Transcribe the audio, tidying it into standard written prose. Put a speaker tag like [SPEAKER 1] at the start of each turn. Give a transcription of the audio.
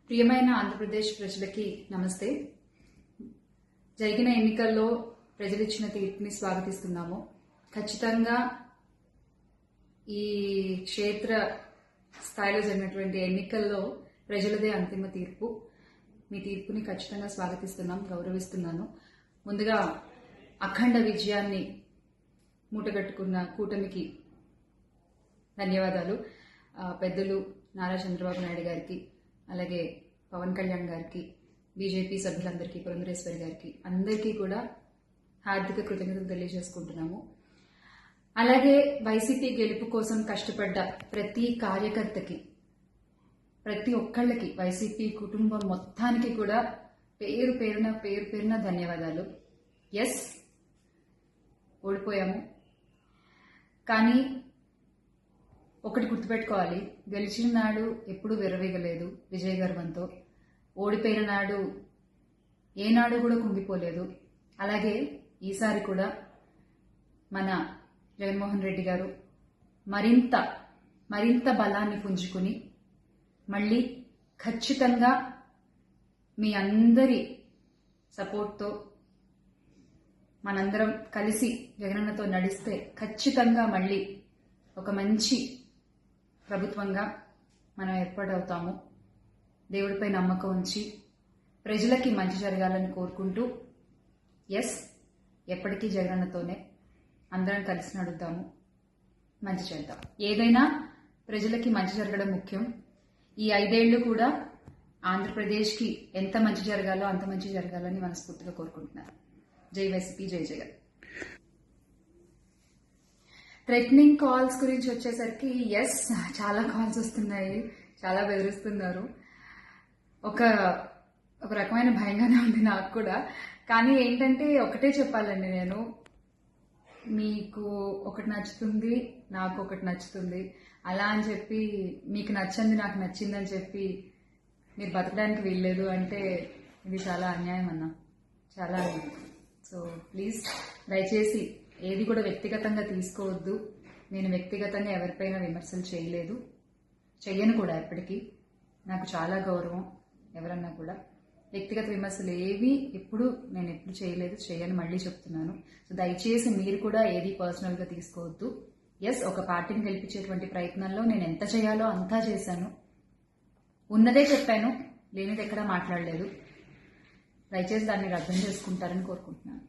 [SPEAKER 1] ప్రియమైన ఆంధ్రప్రదేశ్ ప్రజలకి నమస్తే. జరిగిన ఎన్నికల్లో ప్రజలిచ్చిన తీర్పుని స్వాగతిస్తున్నాము. ఖచ్చితంగా ఈ క్షేత్ర స్థాయిలో జరిగినటువంటి ఎన్నికల్లో ప్రజలదే అంతిమ తీర్పు. మీ తీర్పుని ఖచ్చితంగా స్వాగతిస్తున్నాం, గౌరవిస్తున్నాను. ముందుగా అఖండ విజయాన్ని మూటగట్టుకున్న కూటమికి ధన్యవాదాలు. పెద్దలు నారా చంద్రబాబు నాయుడు గారికి, అలాగే పవన్ కళ్యాణ్ గారికి, బీజేపీ సభ్యులందరికీ, పురంధరేశ్వరి గారికి, అందరికీ కూడా హార్దిక కృతజ్ఞతలు తెలియజేసుకుంటున్నాము. అలాగే వైసీపీ గెలుపు కోసం కష్టపడ్డ ప్రతి కార్యకర్తకి, ప్రతి ఒక్కళ్ళకి, వైసీపీ కుటుంబం మొత్తానికి కూడా పేరు పేరున ధన్యవాదాలు. ఎస్, ఓడిపోయాము, కానీ ఒకటి గుర్తుపెట్టుకోవాలి, గెలిచిన నాడు ఎప్పుడూ విర్రవీగలేదు విజయ గర్వంతో. ఓడిపోయిన నాడు ఏనాడు కూడా కుంగిపోలేదు. అలాగే ఈసారి కూడా మన జగన్మోహన్ రెడ్డి గారు మరింత బలాన్ని పుంజుకుని మళ్ళీ ఖచ్చితంగా మీ అందరి సపోర్ట్తో మనందరం కలిసి జగనన్నతో నడిస్తే ఖచ్చితంగా మళ్ళీ ఒక మంచి ప్రభుత్వంగా మనం ఏర్పాటవుతాము. దేవుడిపై నమ్మకం ఉంచి ప్రజలకి మంచి జరగాలని కోరుకుంటూ, ఎస్, ఎప్పటికీ జగనన్నతోనే అందరం కలిసి నడుద్దాము, మంచి చేద్దాం. ఏదైనా ప్రజలకి మంచి జరగడం ముఖ్యం. ఈ 5 ఏళ్లు కూడా ఆంధ్రప్రదేశ్కి ఎంత మంచి జరగాలో అంత మంచి జరగాలని మనస్ఫూర్తిగా కోరుకుంటున్నాను. జై వైసీపీ, జై జగన్. థ్రెటనింగ్ కాల్స్ గురించి వచ్చేసరికి, ఎస్, చాలా కాల్స్ వస్తున్నాయి, చాలా బెదిరిస్తున్నారు. ఒక రకమైన భయంగానే ఉంది నాకు కూడా. కానీ ఏంటంటే ఒకటే చెప్పాలండి, నేను మీకు ఒకటి నచ్చుతుంది, నాకు ఒకటి నచ్చుతుంది, అలా అని చెప్పి మీకు నచ్చింది నాకు నచ్చిందని చెప్పి మీరు బతకడానికి వీల్లేదు అంటే ఇది చాలా అన్యాయం అన్న, చాలా అన్యాయం. సో ప్లీజ్, దయచేసి ఏది కూడా వ్యక్తిగతంగా తీసుకోవద్దు. నేను వ్యక్తిగతంగా ఎవరిపైన విమర్శలు చేయలేదు, చెయ్యను కూడా. ఎప్పటికీ నాకు చాలా గౌరవం. ఎవరన్నా కూడా వ్యక్తిగత విమర్శలు ఏవి ఎప్పుడు చేయలేదు, చేయని మళ్ళీ చెప్తున్నాను. సో దయచేసి మీరు కూడా ఏది పర్సనల్గా తీసుకోవద్దు. ఎస్, ఒక పార్టీని గెలిపించేటువంటి ప్రయత్నంలో నేను ఎంత చేయాలో అంతా చేశాను, ఉన్నదే చెప్పాను, లేనిది ఎక్కడా మాట్లాడలేదు. దయచేసి దాన్ని అర్థం చేసుకుంటారని కోరుకుంటున్నాను.